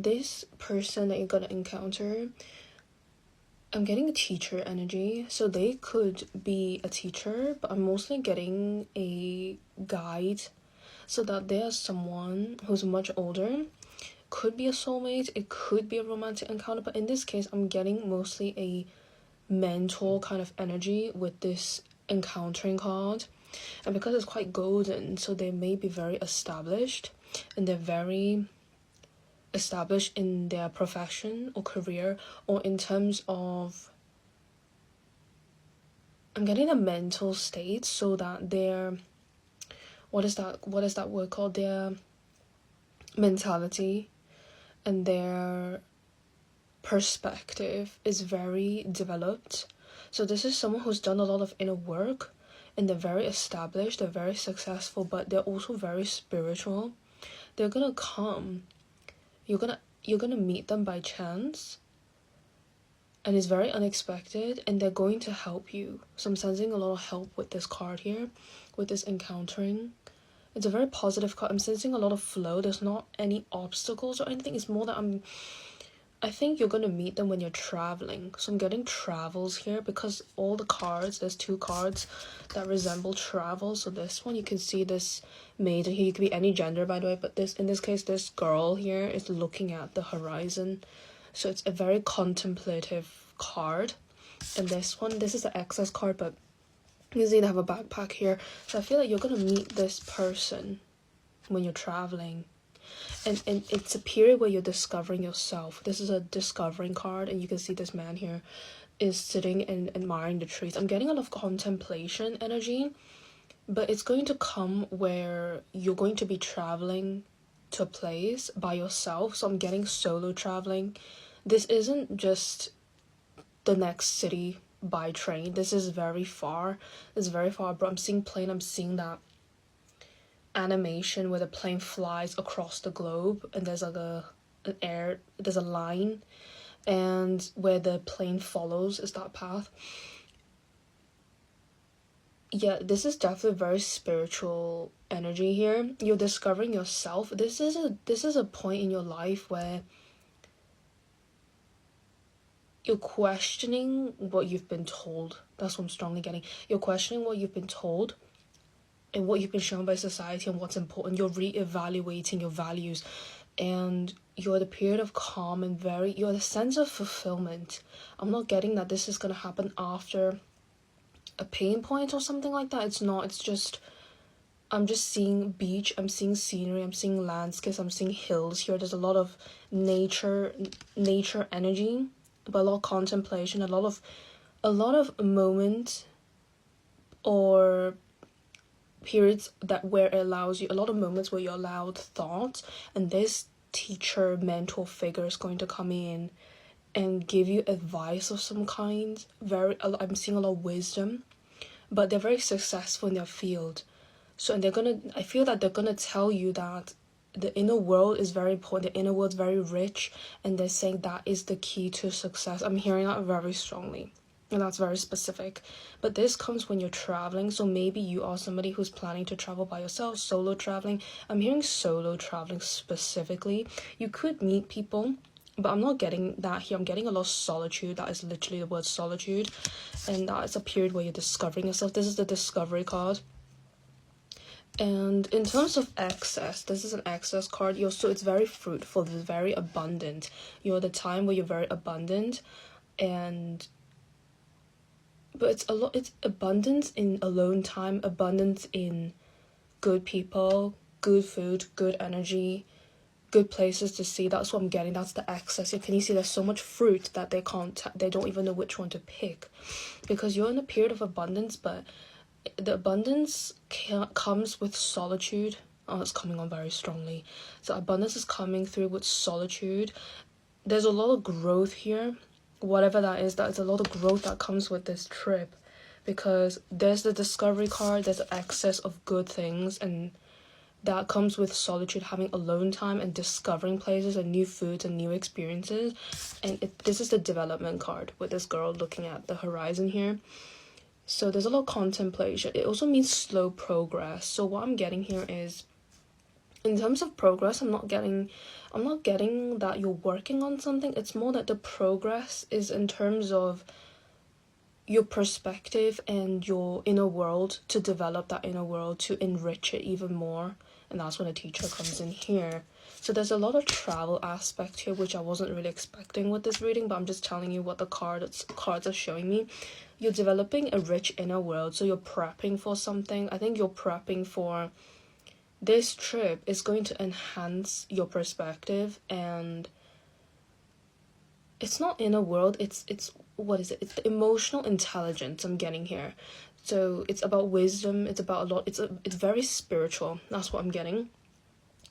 this person that you're gonna encounter, I'm getting a teacher energy, so they could be a teacher, but I'm mostly getting a guide, so that there's someone who's much older. Could be a soulmate, it could be a romantic encounter, but in this case I'm getting mostly a mental kind of energy with this encountering card. And because it's quite golden, so they may be very established, and they're very established in their profession or career, or in terms of, I'm getting a mental state, so that their, what is that word called, their mentality and their perspective is very developed. So this is someone who's done a lot of inner work, and they're very established, they're very successful, but they're also very spiritual. They're gonna come, you're gonna meet them by chance, and it's very unexpected, and they're going to help you. So I'm sensing a lot of help with this card here, with this encountering. It's a very positive card. I'm sensing a lot of flow. There's not any obstacles or anything. It's more that I think you're gonna meet them when you're traveling. So I'm getting travels here, because all the cards, there's 2 cards that resemble travel. So this one, you can see this maiden here. You could be any gender, by the way, but in this case, this girl here is looking at the horizon. So it's a very contemplative card. And this one, this is the excess card, but you see they have a backpack here. So I feel like you're gonna meet this person when you're traveling. And it's a period where you're discovering yourself. This is a discovering card, and you can see this man here is sitting and admiring the trees. I'm getting a lot of contemplation energy, but it's going to come where you're going to be traveling to a place by yourself. So I'm getting solo traveling. This isn't just the next city by train. This is very far. It's very far, but I'm seeing plane. I'm seeing that animation where the plane flies across the globe, and there's like there's a line, and where the plane follows is that path. Yeah, this is definitely very spiritual energy here. You're discovering yourself. This is a point in your life where you're questioning what you've been told. That's what I'm strongly getting. You're questioning what you've been told and what you've been shown by society and what's important. You're re-evaluating your values, and you're at a period of calm and you're at a sense of fulfillment. I'm not getting that this is going to happen after a pain point or something like that. It's not. It's just, I'm just seeing beach, I'm seeing scenery, I'm seeing landscapes, I'm seeing hills here. There's a lot of nature energy, but a lot of contemplation, a lot of moment or periods where it allows you, a lot of moments where you're allowed thoughts, and this teacher mentor figure is going to come in and give you advice of some kind. I'm seeing a lot of wisdom, but they're very successful in their field. So, and I feel that they're gonna tell you that the inner world is very important, the inner world is very rich, and they're saying that is the key to success. I'm hearing that very strongly, and that's very specific. But this comes when you're traveling, so maybe you are somebody who's planning to travel by yourself, solo traveling. I'm hearing solo traveling specifically. You could meet people, but I'm not getting that here. I'm getting a lot of solitude. That is literally the word solitude, and that is a period where you're discovering yourself. This is the discovery card. And in terms of excess, this is an excess card. So it's very fruitful, it's very abundant. You're at the time where you're very abundant, but it's abundance in alone time, abundance in good people, good food, good energy, good places to see. That's what I'm getting. That's the excess. Can you see there's so much fruit that they don't even know which one to pick, because you're in a period of abundance, but the abundance comes with solitude. Oh, it's coming on very strongly. So abundance is coming through with solitude. There's a lot of growth here. Whatever that is a lot of growth that comes with this trip, because there's the discovery card, there's the excess of good things, and that comes with solitude, having alone time and discovering places and new foods and new experiences. And this is the development card with this girl looking at the horizon here. So there's a lot of contemplation. It also means slow progress. So what I'm getting here is In terms of progress, I'm not getting that you're working on something. It's more that the progress is in terms of your perspective and your inner world, to develop that inner world, to enrich it even more. And that's when a teacher comes in here. So there's a lot of travel aspect here, which I wasn't really expecting with this reading, but I'm just telling you what the cards are showing me. You're developing a rich inner world, so you're prepping for something. I think you're prepping for this trip is going to enhance your perspective, and it's not inner world, it's what is it? It's the emotional intelligence I'm getting here. So it's about wisdom, it's about a lot, it's very spiritual. That's what I'm getting.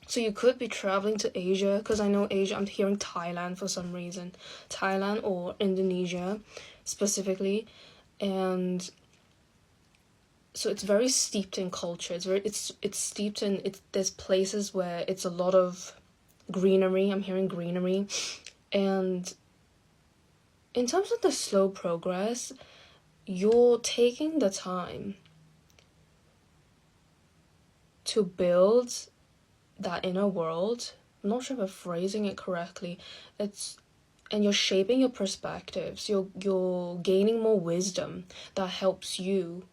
So you could be traveling to Asia, because I know Asia, I'm hearing Thailand for some reason. Thailand or Indonesia specifically. And so it's very steeped in culture. It's steeped in, there's places where it's a lot of greenery. I'm hearing greenery. And in terms of the slow progress, you're taking the time to build that inner world. I'm not sure if I'm phrasing it correctly. And you're shaping your perspectives. You're gaining more wisdom that helps you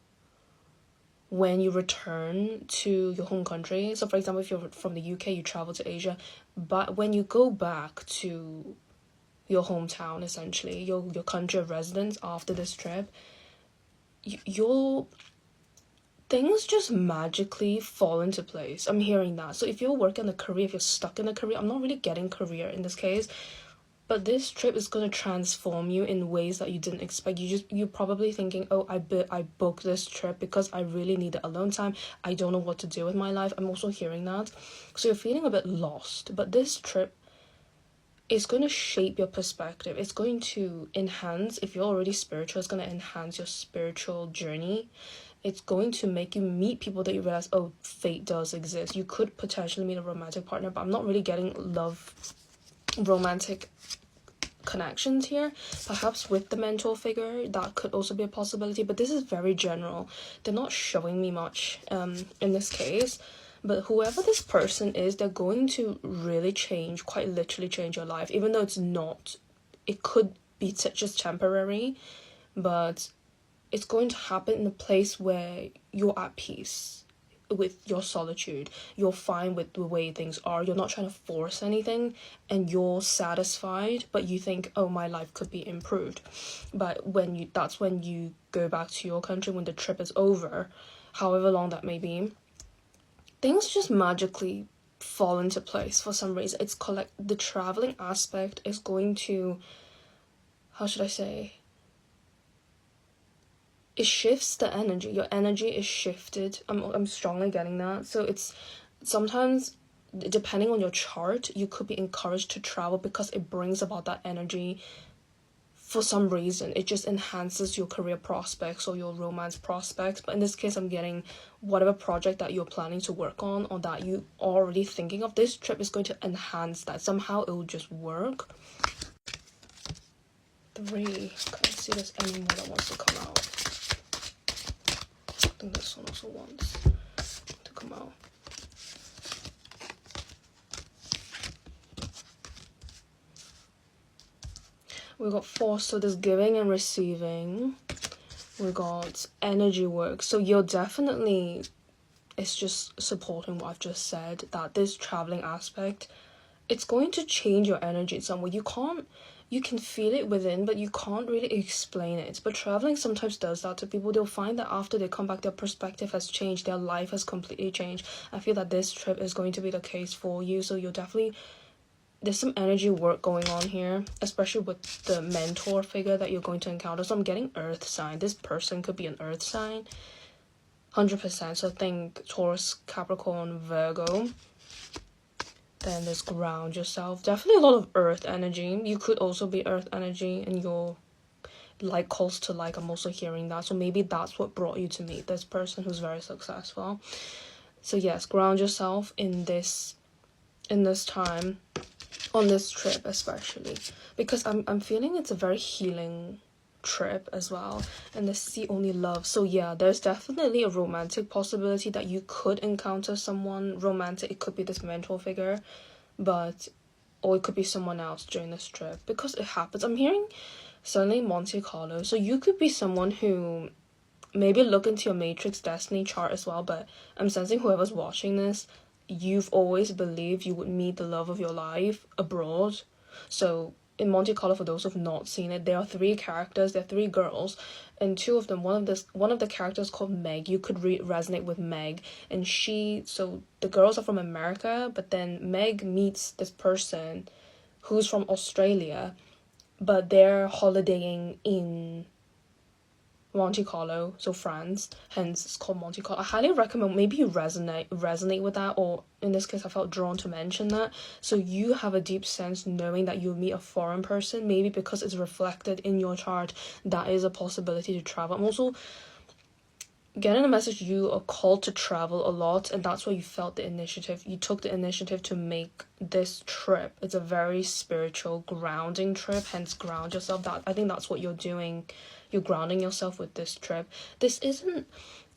when you return to your home country. So for example, if you're from the UK, you travel to Asia, but when you go back to your hometown, essentially your country of residence after this trip, your things just magically fall into place. I'm hearing that. So if you're working a career, if you're stuck in a career, I'm not really getting career in this case, but this trip is going to transform you in ways that you didn't expect. You're probably thinking, oh, I booked this trip because I really needed alone time. I don't know what to do with my life. I'm also hearing that. So you're feeling a bit lost, but this trip is going to shape your perspective. It's going to enhance, if you're already spiritual, it's going to enhance your spiritual journey. It's going to make you meet people that you realize, oh, fate does exist. You could potentially meet a romantic partner, but I'm not really getting romantic connections here. Perhaps with the mentor figure, that could also be a possibility, but this is very general. They're not showing me much in this case. But whoever this person is, they're going to really change, quite literally change your life, even though it could be just temporary, but it's going to happen in a place where you're at peace with your solitude. You're fine with the way things are. You're not trying to force anything, and you're satisfied, but you think, oh, my life could be improved. But that's when you go back to your country, when the trip is over, however long that may be, things just magically fall into place for some reason. It's the traveling aspect is going to, how should I say, it shifts the energy. Your energy is shifted. I'm strongly getting that. So it's sometimes, depending on your chart, you could be encouraged to travel because it brings about that energy. For some reason, it just enhances your career prospects or your romance prospects. But in this case, I'm getting whatever project that you're planning to work on or that you are already thinking of, this trip is going to enhance that. Somehow it will just work. 3. Can't see there's any more that wants to come out. I think this one also wants to come out. We got 4, so there's giving and receiving. We got energy work. So you're definitely, it's just supporting what I've just said, that this traveling aspect, it's going to change your energy in some way. You can feel it within, but you can't really explain it. But traveling sometimes does that to people. They'll find that after they come back, their perspective has changed. Their life has completely changed. I feel that this trip is going to be the case for you. So you're definitely, there's some energy work going on here, especially with the mentor figure that you're going to encounter. So I'm getting earth sign. This person could be an earth sign, 100%. So think Taurus, Capricorn, Virgo. Then there's ground yourself. Definitely a lot of earth energy. You could also be earth energy, and your like calls to like. I'm also hearing that. So maybe that's what brought you to meet this person who's very successful. So yes, ground yourself in this time, on this trip especially, because I'm feeling it's a very healing trip as well. And the sea only love. So yeah, there's definitely a romantic possibility that you could encounter someone romantic. It could be this mentor figure, but or it could be someone else during this trip, because it happens. I'm hearing suddenly Monte Carlo. So you could be someone who maybe look into your matrix destiny chart as well, but I'm sensing whoever's watching this, you've always believed you would meet the love of your life abroad. So in Monte Carlo, for those who've not seen it, there are three characters, there are three girls, and two of them, one of the characters called Meg. You could resonate with Meg, and so the girls are from America, but then Meg meets this person who's from Australia, but they're holidaying in Monte Carlo, so France, hence it's called Monte Carlo. I highly recommend, maybe you resonate with that, or in this case I felt drawn to mention that. So you have a deep sense knowing that you'll meet a foreign person, maybe because it's reflected in your chart. That is a possibility to travel. I'm also getting a message you are called to travel a lot, and that's why you felt the initiative. You took the initiative to make this trip. It's a very spiritual grounding trip, hence ground yourself. That I think that's what you're doing. You're grounding yourself with this trip. This isn't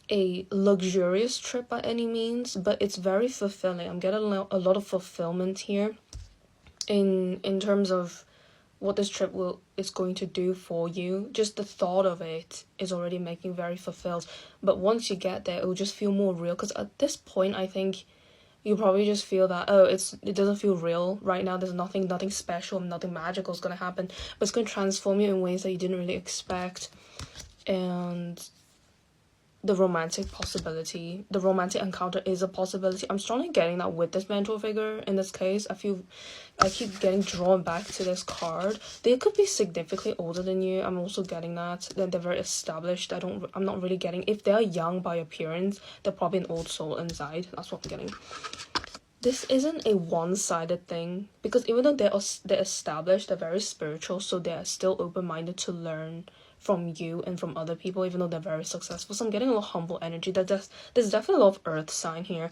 a luxurious trip by any means, but it's very fulfilling. I'm getting a lot of fulfillment here in terms of what this trip is going to do for you. Just the thought of it is already making very fulfilled. But once you get there, it will just feel more real. Because at this point, I think you probably just feel that, oh, it doesn't feel real right now. There's nothing special, nothing magical is going to happen. But it's going to transform you in ways that you didn't really expect. And the romantic encounter is a possibility. I'm strongly getting that with this mentor figure in this case. I keep getting drawn back to this card. They could be significantly older than you. I'm also getting that. Then they're very established. I'm not really getting, if they're young by appearance, they're probably an old soul inside. That's what I'm getting. This isn't a one-sided thing, because even though they're established, they're very spiritual, so they're still open-minded to learn from you and from other people, even though they're very successful. So I'm getting a lot of humble energy. There's definitely a lot of earth sign here.